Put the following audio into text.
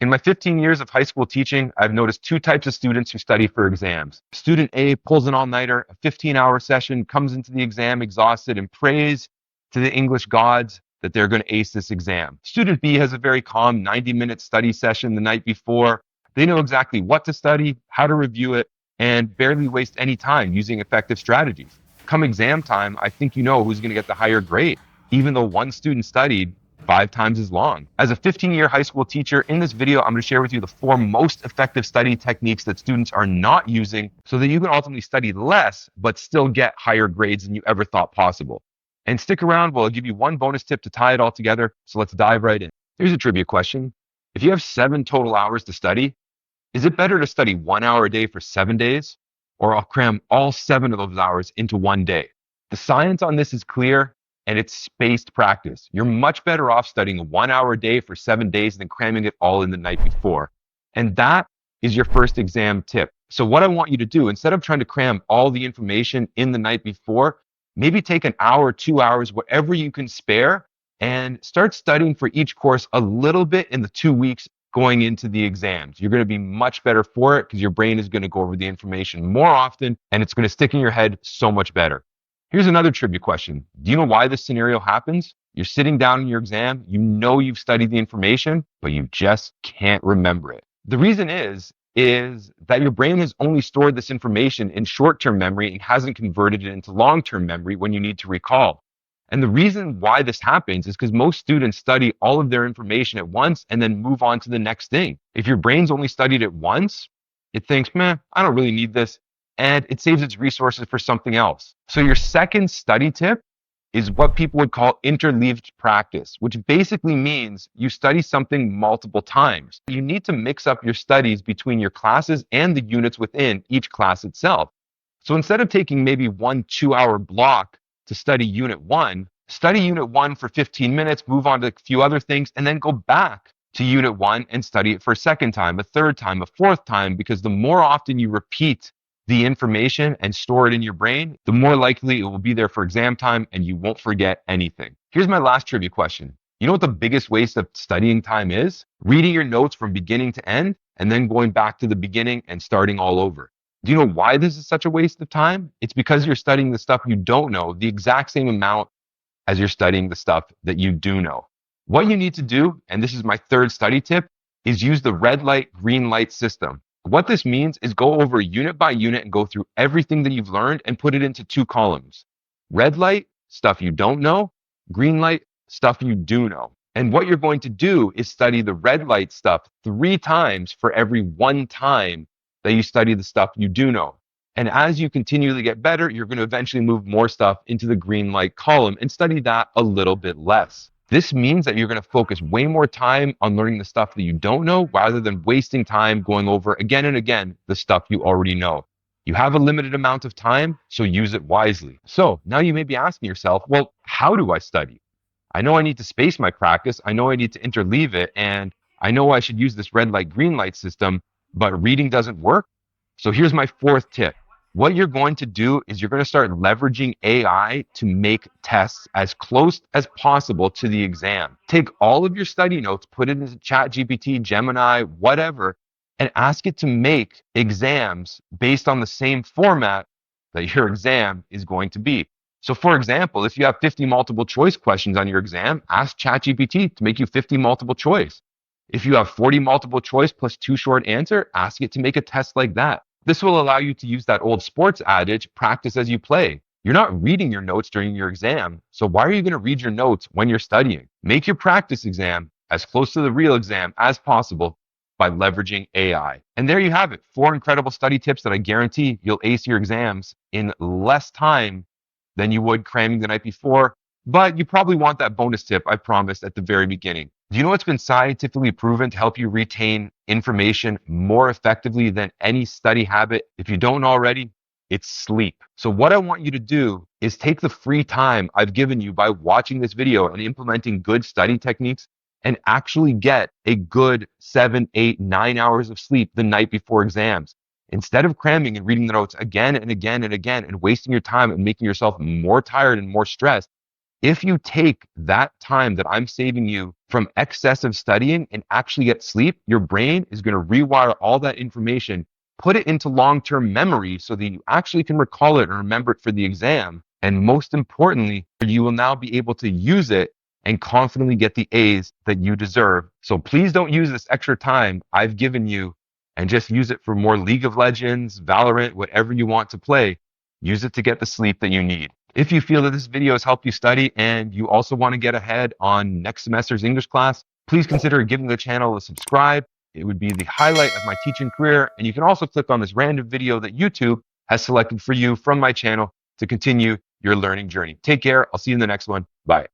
In my 15 years of high school teaching, I've noticed two types of students who study for exams. Student A pulls an all-nighter, a 15-hour session, comes into the exam exhausted and prays to the English gods that they're going to ace this exam. Student B has a very calm 90-minute study session the night before. They know exactly what to study, how to review it, and barely waste any time using effective strategies. Come exam time, I think you know who's going to get the higher grade, even though one student studied 5 times as long. As a 15-year high school teacher, in this video, I'm going to share with you the 4 most effective study techniques that students are not using so that you can ultimately study less, but still get higher grades than you ever thought possible. And stick around, we'll give you one bonus tip to tie it all together. So let's dive right in. Here's a trivia question. If you have 7 total hours to study, is it better to study 1 hour a day for 7 days, or I'll cram all 7 of those hours into one day? The science on this is clear, and it's spaced practice. You're much better off studying 1 hour a day for 7 days than cramming it all in the night before. And that is your first exam tip. So what I want you to do, instead of trying to cram all the information in the night before, maybe take an hour, 2 hours, whatever you can spare, and start studying for each course a little bit in the 2 weeks going into the exams. You're going to be much better for it because your brain is going to go over the information more often and it's going to stick in your head so much better. Here's another trivia question. Do you know why this scenario happens? You're sitting down in your exam, you know you've studied the information, but you just can't remember it. The reason is that your brain has only stored this information in short-term memory and hasn't converted it into long-term memory when you need to recall. And the reason why this happens is because most students study all of their information at once and then move on to the next thing. If your brain's only studied it once, it thinks, man, I don't really need this. And it saves its resources for something else. So your second study tip is what people would call interleaved practice, which basically means you study something multiple times. You need to mix up your studies between your classes and the units within each class itself. So instead of taking maybe 1 2-hour block to study unit 1, study unit 1 for 15 minutes, move on to a few other things, and then go back to unit 1 and study it for a second time, a third time, a fourth time, because the more often you repeat the information and store it in your brain, the more likely it will be there for exam time and you won't forget anything. Here's my last trivia question. You know what the biggest waste of studying time is? Reading your notes from beginning to end and then going back to the beginning and starting all over. Do you know why this is such a waste of time? It's because you're studying the stuff you don't know the exact same amount as you're studying the stuff that you do know. What you need to do, and this is my third study tip, is use the red light, green light system. What this means is go over unit by unit and go through everything that you've learned and put it into 2 columns. Red light, stuff you don't know. Green light, stuff you do know. And what you're going to do is study the red light stuff 3 times for every 1 time that you study the stuff you do know. And as you continually get better, you're going to eventually move more stuff into the green light column and study that a little bit less. This means that you're going to focus way more time on learning the stuff that you don't know rather than wasting time going over again and again the stuff you already know. You have a limited amount of time, so use it wisely. So now you may be asking yourself, well, how do I study? I know I need to space my practice. I know I need to interleave it. And I know I should use this red light, green light system, but reading doesn't work. So here's my 4th tip. What you're going to do is you're going to start leveraging AI to make tests as close as possible to the exam. Take all of your study notes, put it into ChatGPT, Gemini, whatever, and ask it to make exams based on the same format that your exam is going to be. So for example, if you have 50 multiple choice questions on your exam, ask ChatGPT to make you 50 multiple choice. If you have 40 multiple choice plus 2 short answer, ask it to make a test like that. This will allow you to use that old sports adage, practice as you play. You're not reading your notes during your exam, so why are you going to read your notes when you're studying? Make your practice exam as close to the real exam as possible by leveraging AI. And there you have it, 4 incredible study tips that I guarantee you'll ace your exams in less time than you would cramming the night before. But you probably want that bonus tip I promised at the very beginning. Do you know what's been scientifically proven to help you retain information more effectively than any study habit? If you don't already, it's sleep. So what I want you to do is take the free time I've given you by watching this video and implementing good study techniques and actually get a good 7, 8, 9 hours of sleep the night before exams. Instead of cramming and reading the notes again and again and again and wasting your time and making yourself more tired and more stressed, If you take that time that I'm saving you from excessive studying and actually get sleep, your brain is going to rewire all that information, put it into long-term memory so that you actually can recall it and remember it for the exam. And most importantly, you will now be able to use it and confidently get the A's that you deserve. So please don't use this extra time I've given you and just use it for more League of Legends, Valorant, whatever you want to play. Use it to get the sleep that you need. If you feel that this video has helped you study and you also want to get ahead on next semester's English class, please consider giving the channel a subscribe. It would be the highlight of my teaching career. And you can also click on this random video that YouTube has selected for you from my channel to continue your learning journey. Take care. I'll see you in the next one. Bye.